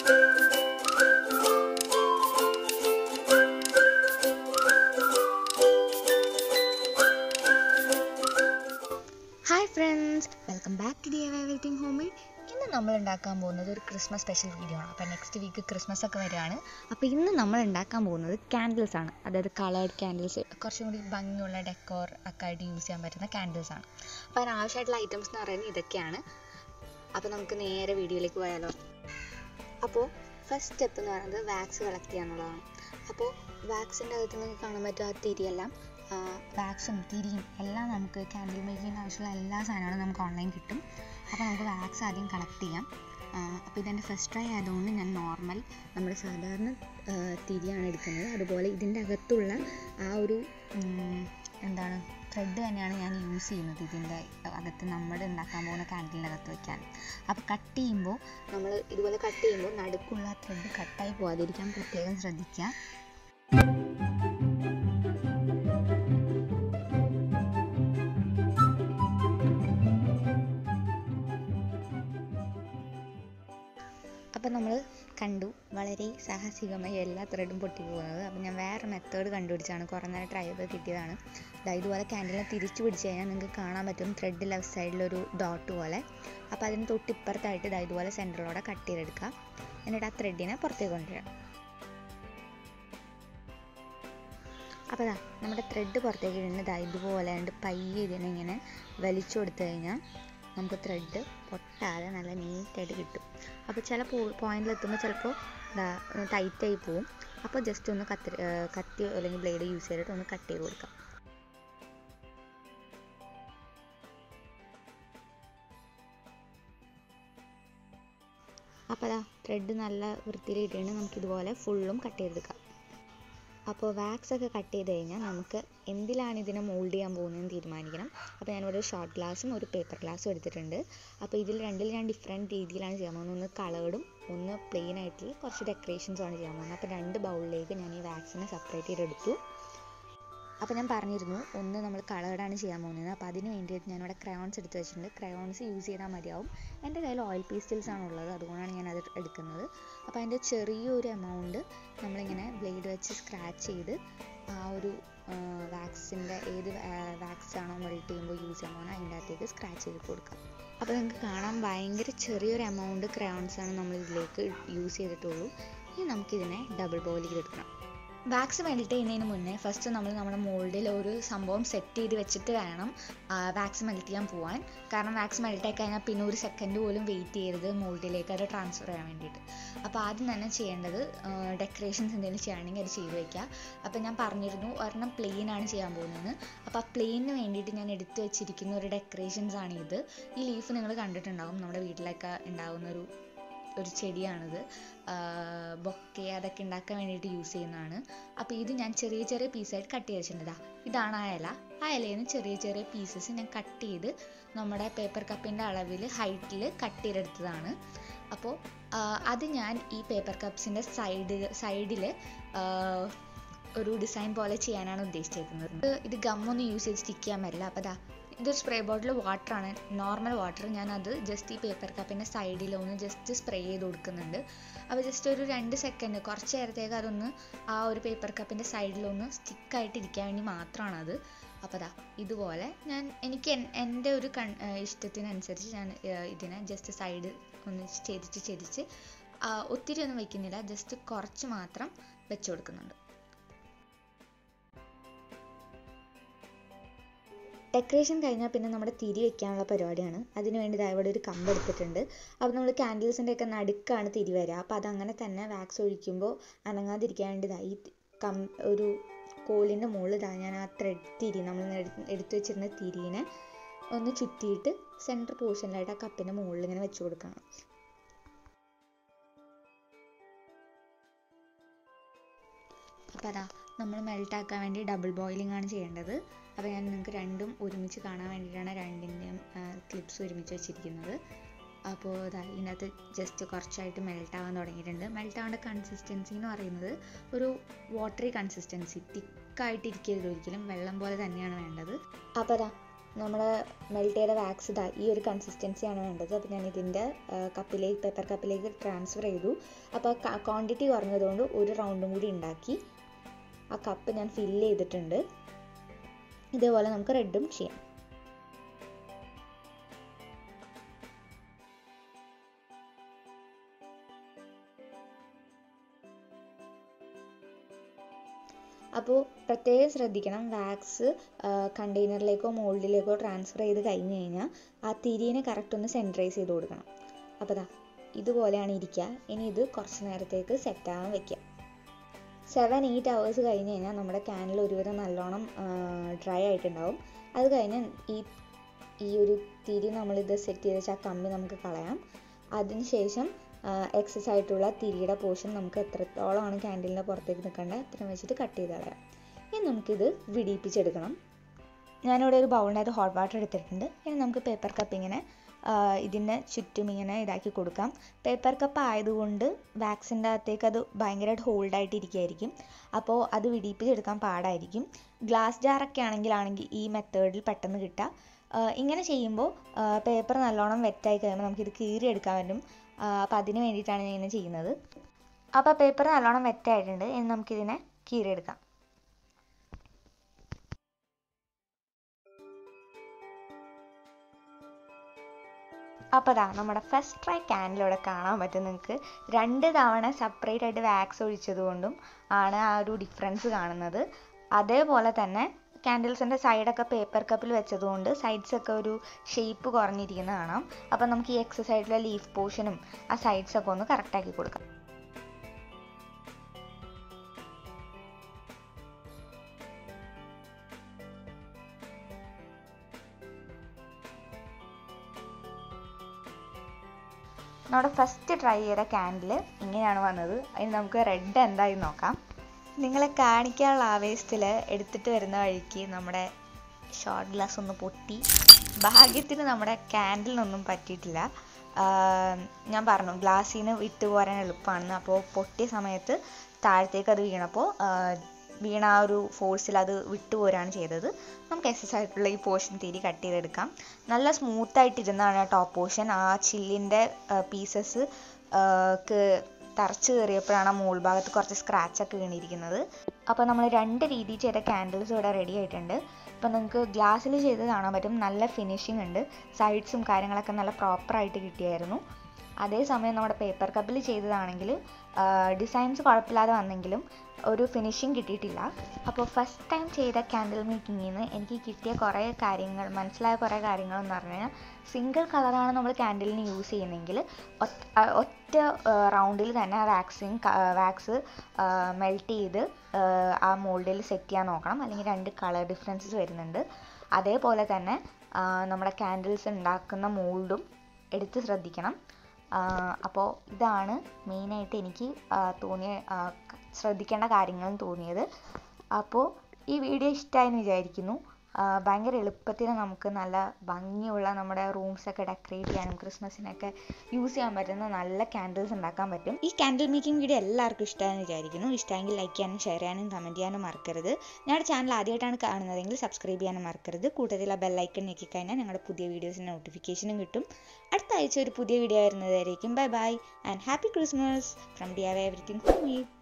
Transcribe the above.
Hi friends, welcome back to DIY everything homemade. ഇന്ന് നമ്മൾ ഉണ്ടാക്കാൻ പോകുന്നത് ഒരു ക്രിസ്മസ് സ്പെഷ്യൽ വീഡിയോ ആണ്. അപ്പോൾ നെക്സ്റ്റ് വീക്ക് ക്രിസ്മസ് ഒക്കെ വരികയാണ്. അപ്പോൾ ഇന്ന് നമ്മൾ ഉണ്ടാക്കാൻ പോകുന്നത് ക്യാൻഡിൽസ് ആണ്. അതായത് കളേർഡ് ക്യാൻഡിൽസ്, കുറച്ചും കൂടി ഭംഗിയുള്ള ഡെക്കോർ ഒക്കെ ആയിട്ട് യൂസ് ചെയ്യാൻ പറ്റുന്ന ക്യാൻഡിൽസ് ആണ്. അപ്പോൾ അതിനാവശ്യമായിട്ടുള്ള ഐറ്റംസ് എന്ന് പറയുന്നത് ഇതൊക്കെയാണ്. അപ്പോൾ നമുക്ക് നേരെ വീഡിയോയിലേക്ക് പോയാലോ. അപ്പോൾ ഫസ്റ്റ് സ്റ്റെപ്പ് എന്ന് പറയുന്നത് വാക്സ് കളക്ട് ചെയ്യാന്നുള്ളതാണ്. അപ്പോൾ വാക്സിൻ്റെ അകത്ത് നിങ്ങൾക്ക് കാണാൻ പറ്റും ആ തിരിയെല്ലാം, വാക്സും തിരിയും എല്ലാം നമുക്ക് ക്യാൻഡിൽ മേക്കിങ്ങിന് ആവശ്യമുള്ള എല്ലാ സാധനങ്ങളും നമുക്ക് ഓൺലൈൻ കിട്ടും. അപ്പോൾ നമുക്ക് വാക്സ് ആദ്യം കളക്ട് ചെയ്യാം. അപ്പോൾ ഇതെൻ്റെ ഫസ്റ്റ് ട്രൈ ആയതുകൊണ്ട് ഞാൻ നോർമൽ നമ്മുടെ സാധാരണ തിരിയാണ് എടുക്കുന്നത്. അതുപോലെ ഇതിൻ്റെ അകത്തുള്ള ആ ഒരു ത്രെഡ് തന്നെയാണ് ഞാൻ യൂസ് ചെയ്യുന്നത് ഇതിൻ്റെ അകത്ത്, നമ്മൾ ഉണ്ടാക്കാൻ പോകുന്ന ക്യാൻഡിലിൻ്റെ അകത്ത് വയ്ക്കാൻ. അപ്പോൾ കട്ട് ചെയ്യുമ്പോൾ നമ്മൾ ഇതുപോലെ കട്ട് ചെയ്യുമ്പോൾ നടുക്കുള്ള ത്രെഡ് കട്ടായി പോകാതിരിക്കാൻ പ്രത്യേകം ശ്രദ്ധിക്കുക. അപ്പോൾ നമ്മൾ കണ്ടു വളരെ സാഹസികമായി എല്ലാ ത്രെഡും പൊട്ടി പോകുന്നത്. അപ്പോൾ ഞാൻ വേറെ മെത്തേഡ് കണ്ടുപിടിച്ചാണ്, കുറേ നേരം ട്രൈ ചെയ്ത് കിട്ടിയതാണ്. ഇതുപോലെ ക്യാൻഡിലിനെ തിരിച്ചു പിടിച്ച് കഴിഞ്ഞാൽ നിങ്ങൾക്ക് കാണാൻ പറ്റും ത്രെഡ് ലെഫ്റ്റ് സൈഡിലൊരു ഡോട്ട് പോലെ. അപ്പോൾ അതിന് തൊട്ടിപ്പുറത്തായിട്ട് ഇതുപോലെ സെൻറ്ററിലൂടെ കട്ട് ചെയ്തെടുക്കുക. എന്നിട്ട് ആ ത്രെഡിനെ പുറത്തേക്ക് കൊണ്ടുവരാം. അപ്പോൾ നമ്മുടെ ത്രെഡ് പുറത്തേക്ക് ഇടുന്നത് ഇതുപോലെ പയ്യെ ഇതിനെ ഇങ്ങനെ വലിച്ചു കൊടുത്തു കഴിഞ്ഞാൽ നമുക്ക് ത്രെഡ് പൊട്ടാതെ നല്ല നീറ്റായിട്ട് കിട്ടും. അപ്പോൾ ചില പോയിന്റിലെത്തുമ്പോൾ ചിലപ്പോൾ ടൈറ്റായി പോവും. അപ്പോൾ ജസ്റ്റ് ഒന്ന് കത്തി അല്ലെങ്കിൽ ബ്ലേഡ് യൂസ് ചെയ്തിട്ട് ഒന്ന് കട്ട് ചെയ്ത് കൊടുക്കാം. അപ്പോൾ ത്രെഡ് നല്ല വൃത്തിയിൽ ഇട്ടിട്ട് നമുക്കിതുപോലെ ഫുള്ളും കട്ട് ചെയ്തെടുക്കാം. അപ്പോൾ വാക്സ് ഒക്കെ കട്ട് ചെയ്ത് കഴിഞ്ഞാൽ നമുക്ക് എന്തിലാണ് ഇതിനെ മോൾഡ് ചെയ്യാൻ പോകുന്നതെന്ന് തീരുമാനിക്കണം. അപ്പോൾ ഞാനിവിടെ ഒരു ഷോർട്ട് ഗ്ലാസും ഒരു പേപ്പർ ഗ്ലാസും എടുത്തിട്ടുണ്ട്. അപ്പോൾ ഇതിൽ ഞാൻ ഡിഫറെൻറ്റ് രീതിയിലാണ് ചെയ്യാൻ പോകുന്നത്. ഒന്ന് കളേർഡും ഒന്ന് പ്ലെയിൻ ആയിട്ടുള്ള കുറച്ച് ഡെക്കറേഷൻസുമാണ് ചെയ്യാൻ പോകുന്നത്. അപ്പോൾ 2 ബൗളിലേക്ക് ഞാൻ ഈ വാക്സിനെ സെപ്പറേറ്റ് ചെയ്തെടുത്തു. അപ്പോൾ ഞാൻ പറഞ്ഞിരുന്നു ഒന്ന് നമ്മൾ കളേർഡാണ് ചെയ്യാൻ പോകുന്നത്. അപ്പോൾ അതിന് വേണ്ടിയിട്ട് ഞാനിവിടെ ക്രയോൺസ് എടുത്ത് വെച്ചിട്ടുണ്ട്. ക്രയോൺസ് യൂസ് ചെയ്താൽ മതിയാവും. എൻ്റെ കയ്യിൽ ഓയിൽ പേസ്റ്റൽസ് ആണുള്ളത്, അതുകൊണ്ടാണ് ഞാനത് എടുക്കുന്നത്. അപ്പോൾ അതിൻ്റെ ചെറിയൊരു എമൗണ്ട് നമ്മളിങ്ങനെ ബ്ലേഡ് വെച്ച് സ്ക്രാച്ച് ചെയ്ത് ആ ഒരു വാക്സിൻ്റെ ഏത് വാക്സ് ആണോ മെൽറ്റ് ചെയ്യുമ്പോൾ യൂസ് ചെയ്യാൻ പോകുന്നത് അതിൻ്റെ അകത്തേക്ക് സ്ക്രാച്ച് ചെയ്ത് കൊടുക്കാം. അപ്പോൾ നിങ്ങൾക്ക് കാണാൻ ഭയങ്കര ചെറിയൊരു എമൗണ്ട് ക്രയോൺസാണ് നമ്മൾ ഇതിലേക്ക് യൂസ് ചെയ്തിട്ടുള്ളൂ. ഇനി നമുക്കിതിനെ ഡബിൾ ബോയിൽ ചെയ്തെടുക്കണം. വാക്സ് മെൽറ്റ് ചെയ്യുന്നതിന് മുന്നേ ഫസ്റ്റ് നമ്മൾ നമ്മുടെ മോൾഡിൽ ഒരു സംഭവം സെറ്റ് ചെയ്ത് വെച്ചിട്ട് വേണം വാക്സ് മെൽറ്റ് ചെയ്യാൻ പോകാൻ. കാരണം വാക്സ് മെൽറ്റ് ആയി കഴിഞ്ഞാൽ പിന്നെ ഒരു സെക്കൻഡ് പോലും വെയിറ്റ് ചെയ്യരുത് മോൾഡിലേക്ക് അത് ട്രാൻസ്ഫർ ചെയ്യാൻ വേണ്ടിയിട്ട്. അപ്പോൾ ആദ്യം തന്നെ ചെയ്യേണ്ടത് ഡെക്കറേഷൻസ് എന്തെങ്കിലും ചെയ്യുകയാണെങ്കിൽ അത് ചെയ്ത് വയ്ക്കുക. അപ്പോൾ ഞാൻ പറഞ്ഞിരുന്നു ഒരെണ്ണം പ്ലെയിൻ ആണ് ചെയ്യാൻ പോകുന്നത്. അപ്പോൾ ആ പ്ലെയിനിന് വേണ്ടിയിട്ട് ഞാൻ എടുത്തു വെച്ചിരിക്കുന്ന ഒരു ഡെക്കറേഷൻസ് ആണ് ഇത്. ഈ ലീഫ് നിങ്ങൾ കണ്ടിട്ടുണ്ടാകും, നമ്മുടെ വീട്ടിലൊക്കെ ഉണ്ടാകുന്ന ഒരു ചെടിയാണിത്. ബൊക്കെ അതൊക്കെ ഉണ്ടാക്കാൻ വേണ്ടിയിട്ട് യൂസ് ചെയ്യുന്നതാണ്. അപ്പോൾ ഇത് ഞാൻ ചെറിയ ചെറിയ പീസായിട്ട് കട്ട് ചെയ്ത് വെച്ചിട്ടുണ്ട്. ഇതാണ് ആ ഇല. ആ ഇലയിൽ നിന്ന് ചെറിയ ചെറിയ പീസസ് ഞാൻ കട്ട് ചെയ്ത് നമ്മുടെ പേപ്പർ കപ്പിൻ്റെ അളവിൽ ഹൈറ്റിൽ കട്ട് ചെയ്തെടുത്തതാണ്. അപ്പോൾ അത് ഞാൻ ഈ പേപ്പർ കപ്സിൻ്റെ സൈഡിൽ ഒരു ഡിസൈൻ പോലെ ചെയ്യാനാണ് ഉദ്ദേശിച്ചിരിക്കുന്നത്. ഇത് ഗമ്മൊന്നും യൂസ് ചെയ്ത് സ്റ്റിക്ക് ചെയ്യാൻ പറ്റില്ല. അപ്പോൾ ഇതൊരു സ്പ്രേ ബോട്ടിൽ വാട്ടറാണ്, നോർമൽ വാട്ടർ. ഞാനത് ജസ്റ്റ് ഈ പേപ്പർ കപ്പിൻ്റെ സൈഡിലൊന്ന് ജസ്റ്റ് സ്പ്രേ ചെയ്ത് കൊടുക്കുന്നുണ്ട്. അപ്പോൾ ജസ്റ്റ് ഒരു 2 സെക്കൻഡ് കുറച്ച് നേരത്തേക്ക് അതൊന്ന് ആ ഒരു പേപ്പർ കപ്പിൻ്റെ സൈഡിലൊന്ന് സ്റ്റിക്കായിട്ട് ഇരിക്കാൻ വേണ്ടി മാത്രമാണത്. അപ്പോൾ ഇതുപോലെ എനിക്ക് എൻ്റെ ഒരു ഇഷ്ടത്തിനനുസരിച്ച് ഞാൻ ഇതിനെ ജസ്റ്റ് സൈഡ് ഒന്ന് ചെരിച്ച് ഒത്തിരി ഒന്നും വയ്ക്കുന്നില്ല, ജസ്റ്റ് കുറച്ച് മാത്രം വെച്ച് കൊടുക്കുന്നുണ്ട്. ഡെക്കറേഷൻ കഴിഞ്ഞാൽ പിന്നെ നമ്മുടെ തിരി വയ്ക്കാനുള്ള പരിപാടിയാണ്. അതിന് വേണ്ടി ഇവിടെ ഒരു കമ്പ് എടുത്തിട്ടുണ്ട്. അപ്പോൾ നമ്മൾ ക്യാൻഡിൽസിൻ്റെ ഒക്കെ നടുക്കാണ് തിരി വരിക. അപ്പോൾ അതങ്ങനെ തന്നെ വാക്സ് ഒഴിക്കുമ്പോൾ അനങ്ങാതിരിക്കാൻ വേണ്ടി ഈ ഒരു കോലിൻ്റെ മുകളിൽ ഞാൻ ആ തിരി നമ്മൾ എടുത്തു വെച്ചിരുന്ന തിരിനെ ഒന്ന് ചുറ്റിയിട്ട് സെൻറ്റർ പോർഷനിലായിട്ട് ആ കപ്പിൻ്റെ മുകളിൽ ഇങ്ങനെ വെച്ച് കൊടുക്കണം. അപ്പോൾ നമ്മൾ മെൽട്ടാക്കാൻ വേണ്ടി ഡബിൾ ബോയിലിംഗ് ആണ് ചെയ്യേണ്ടത്. അപ്പോൾ ഞാൻ നിങ്ങൾക്ക് രണ്ടും ഒരുമിച്ച് കാണാൻ വേണ്ടിയിട്ടാണ് രണ്ടിൻ്റെയും ക്ലിപ്സ് ഒരുമിച്ച് വെച്ചിരിക്കുന്നത്. അപ്പോൾ ഇതിനകത്ത് ജസ്റ്റ് കുറച്ചായിട്ട് മെൽട്ടാവാൻ തുടങ്ങിയിട്ടുണ്ട്. മെൽട്ടാവേണ്ട കൺസിസ്റ്റൻസി എന്ന് പറയുന്നത് ഒരു വാട്ടറി കൺസിസ്റ്റൻസി, തിക്കായിട്ടിരിക്കരുത്, ഒരിക്കലും വെള്ളം പോലെ തന്നെയാണ് വേണ്ടത്. അപ്പോൾ നമ്മുടെ മെൽറ്റ് ചെയ്ത വാക്സ് ഇതാ ഈ ഒരു കൺസിസ്റ്റൻസിയാണ് വേണ്ടത്. അപ്പോൾ ഞാൻ ഇതിൻ്റെ പേപ്പർ കപ്പിലേക്ക് ട്രാൻസ്ഫർ ചെയ്തു. അപ്പോൾ ക്വാണ്ടിറ്റി കുറഞ്ഞതുകൊണ്ട് ഒരു റൗണ്ടും കൂടി ഉണ്ടാക്കി ആ കപ്പ് ഞാൻ ഫില്ല് ചെയ്തിട്ടുണ്ട്. ഇതേപോലെ നമുക്ക് റെഡും ചെയ്യാം. അപ്പോൾ പ്രത്യേകം ശ്രദ്ധിക്കണം, വാക്സ് കണ്ടെയ്നറിലേക്കോ മോൾഡിലേക്കോ ട്രാൻസ്ഫർ ചെയ്ത് കഴിഞ്ഞ് കഴിഞ്ഞാൽ ആ തിരിയെ കറക്റ്റ് ഒന്ന് സെൻറ്ററൈസ് ചെയ്ത് കൊടുക്കണം. അപ്പോൾ ദാ ഇതുപോലെയാണ് ഇരിക്കുക. ഇനി ഇത് കുറച്ച് നേരത്തേക്ക് സെറ്റാകാൻ വെക്കുക. 7-8 hours കഴിഞ്ഞ് കഴിഞ്ഞാൽ നമ്മുടെ ക്യാനിൽ ഒരുവിധം നല്ലോണം ഡ്രൈ ആയിട്ടുണ്ടാവും. അത് കഴിഞ്ഞ് ഈ ഒരു തിരി നമ്മളിത് സെറ്റ് ചെയ്ത് വെച്ചാൽ കമ്പി നമുക്ക് കളയാം. അതിനുശേഷം എക്സസ് ആയിട്ടുള്ള തിരിയുടെ പോർഷൻ നമുക്ക് എത്രത്തോളമാണ് ക്യാൻഡിലിൻ്റെ പുറത്തേക്ക് നിൽക്കേണ്ടത് അത്രയും വെച്ചിട്ട് കട്ട് ചെയ്ത് കളയാം. ഇനി നമുക്കിത് വിടിയിപ്പിച്ചെടുക്കണം. ഞാനിവിടെ ഒരു ബൗളിനകത്ത് ഹോട്ട് വാട്ടർ എടുത്തിട്ടുണ്ട്. ഇനി നമുക്ക് പേപ്പർ കപ്പ് ഇങ്ങനെ ഇതിന് ചുറ്റും ഇങ്ങനെ ഇതാക്കി കൊടുക്കാം. പേപ്പർ കപ്പ് ആയതുകൊണ്ട് വാക്സിൻ്റെ അകത്തേക്ക് അത് ഭയങ്കരമായിട്ട് ഹോൾഡായിട്ട് ഇരിക്കുകയായിരിക്കും. അപ്പോൾ അത് വിടിയിപ്പിച്ചെടുക്കാൻ പാടായിരിക്കും. ഗ്ലാസ് ജാറൊക്കെ ആണെങ്കിൽ ഈ മെത്തേഡിൽ പെട്ടെന്ന് കിട്ടുക. ഇങ്ങനെ ചെയ്യുമ്പോൾ പേപ്പർ നല്ലോണം വെറ്റായി കഴിയുമ്പോൾ നമുക്കിത് കീറിയെടുക്കാൻ പറ്റും. അപ്പോൾ അതിന് വേണ്ടിയിട്ടാണ് ഞാൻ ഇങ്ങനെ ചെയ്യുന്നത്. അപ്പോൾ പേപ്പർ നല്ലോണം വെറ്റായിട്ടുണ്ട്. ഇനി നമുക്കിതിനെ കീറിയെടുക്കാം. അപ്പോൾ അതാ നമ്മുടെ ഫസ്റ്റ് ട്രൈ ക്യാൻഡിലൂടെ കാണാൻ പറ്റും നിങ്ങൾക്ക്. 2 തവണ സെപ്പറേറ്റ് ആയിട്ട് വാക്സ് ഒഴിച്ചതുകൊണ്ടും ആണ് ആ ഒരു ഡിഫറൻസ് കാണുന്നത്. അതേപോലെ തന്നെ ക്യാൻഡിൽസിൻ്റെ സൈഡൊക്കെ പേപ്പർ കപ്പിൽ വെച്ചതുകൊണ്ട് സൈഡ്സൊക്കെ ഒരു ഷേപ്പ് കുറഞ്ഞിരിക്കുന്നത് കാണാം. അപ്പോൾ നമുക്ക് ഈ എക്സസ് ആയിട്ടുള്ള ലീഫ് പോർഷനും ആ സൈഡ്സൊക്കെ ഒന്ന് കറക്റ്റാക്കി കൊടുക്കാം. നമ്മുടെ ഫസ്റ്റ് ട്രൈ ചെയ്ത ക്യാൻഡിൽ ഇങ്ങനെയാണ് വന്നത്. ഇനി നമുക്ക് റെഡ് എന്തായി നോക്കാം. നിങ്ങളെ കാണിക്കാനുള്ള ആവേശത്തിൽ എടുത്തിട്ട് വരുന്ന വഴിക്ക് നമ്മുടെ ഷോട്ട് ഗ്ലാസ് ഒന്ന് പൊട്ടി. ഭാഗ്യത്തിന് നമ്മുടെ ക്യാൻഡിലിനൊന്നും പറ്റിയിട്ടില്ല. ഞാൻ പറഞ്ഞു ഗ്ലാസ്സിൽ നിന്ന് വിട്ടുപോരാൻ എളുപ്പമാണെന്ന്. അപ്പോൾ പൊട്ടിയ സമയത്ത് താഴത്തേക്ക് അത് വീണ ആ ഒരു ഫോഴ്സിൽ അത് വിട്ടുപോരാണ് ചെയ്തത്. നമുക്ക് എക്സസ് ആയിട്ടുള്ള ഈ പോർഷൻ തിരി കട്ട് ചെയ്തെടുക്കാം. നല്ല സ്മൂത്തായിട്ടിരുന്നാണ് ടോപ്പ് പോർഷൻ. ആ ചില്ലിൻ്റെ പീസസ് തറച്ച് കയറിയപ്പോഴാണ് ആ മോൾ ഭാഗത്ത് കുറച്ച് സ്ക്രാച്ചൊക്കെ വീണിരിക്കുന്നത്. അപ്പോൾ നമ്മൾ 2 രീതിയിൽ ചെയ്ത ക്യാൻഡിൽസ് ഇവിടെ റെഡി ആയിട്ടുണ്ട്. അപ്പോൾ നിങ്ങൾക്ക് ഗ്ലാസ്സിൽ ചെയ്ത് കാണാൻ പറ്റും, നല്ല ഫിനിഷിംഗ് ഉണ്ട്. സൈഡ്സും കാര്യങ്ങളൊക്കെ നല്ല പ്രോപ്പറായിട്ട് കിട്ടിയായിരുന്നു. അതേസമയം നമ്മുടെ പേപ്പർ കപ്പിൽ ചെയ്തതാണെങ്കിൽ ഡിസൈൻസ് കുഴപ്പമില്ലാതെ വന്നെങ്കിലും ഒരു ഫിനിഷിങ് കിട്ടിയിട്ടില്ല. അപ്പോൾ ഫസ്റ്റ് ടൈം ചെയ്ത ക്യാൻഡിൽ മേക്കിങ്ങിൽ നിന്ന് എനിക്ക് കിട്ടിയ മനസ്സിലായ കുറേ കാര്യങ്ങൾ എന്ന് പറഞ്ഞു കഴിഞ്ഞാൽ, സിംഗിൾ കളറാണ് നമ്മൾ ക്യാൻഡിലിന് യൂസ് ചെയ്യുന്നതെങ്കിൽ ഒറ്റ റൗണ്ടിൽ തന്നെ വാക്സ് മെൽറ്റ് ചെയ്ത് ആ മോൾഡിൽ സെറ്റ് ചെയ്യാൻ നോക്കണം, അല്ലെങ്കിൽ 2 കളർ ഡിഫറൻസസ് വരുന്നുണ്ട്. അതേപോലെ തന്നെ നമ്മുടെ ക്യാൻഡിൽസ് ഉണ്ടാക്കുന്ന മോൾഡും എടുത്ത് ശ്രദ്ധിക്കണം. അപ്പോൾ ഇതാണ് മെയിനായിട്ട് എനിക്ക് ശ്രദ്ധിക്കേണ്ട കാര്യങ്ങളും തോന്നിയത്. അപ്പോൾ ഈ വീഡിയോ ഇഷ്ടമായെന്ന് വിചാരിക്കുന്നു. ഭയങ്കര എളുപ്പത്തിൽ നമുക്ക് നല്ല ഭംഗിയുള്ള നമ്മുടെ റൂംസൊക്കെ ഡെക്കറേറ്റ് ചെയ്യാനും ക്രിസ്മസിനൊക്കെ യൂസ് ചെയ്യാൻ പറ്റുന്ന നല്ല ക്യാൻഡിൽസ് ഉണ്ടാക്കാൻ പറ്റും. ഈ ക്യാൻഡിൽ മേക്കിംഗ് വീഡിയോ എല്ലാവർക്കും ഇഷ്ടമായെന്ന് വിചാരിക്കുന്നു. ഇഷ്ടമെങ്കിൽ ലൈക്ക് ചെയ്യാനും ഷെയർ ചെയ്യാനും കമൻറ്റ് ചെയ്യാനും മറക്കരുത്. ഞങ്ങളുടെ ചാനൽ ആദ്യമായിട്ടാണ് കാണുന്നതെങ്കിൽ സബ്സ്ക്രൈബ് ചെയ്യാനും മറക്കരുത്. കൂട്ടത്തിൽ ആ ബെല്ലൈക്കൺ ഞെക്കിക്കഴിഞ്ഞാൽ ഞങ്ങളുടെ പുതിയ വീഡിയോസിൻ്റെ നോട്ടിഫിക്കേഷനും കിട്ടും. അടുത്ത ആഴ്ച ഒരു പുതിയ വീഡിയോ വരുന്നതായിരിക്കും. Bye bye and happy Christmas from DIY Everything Homemade.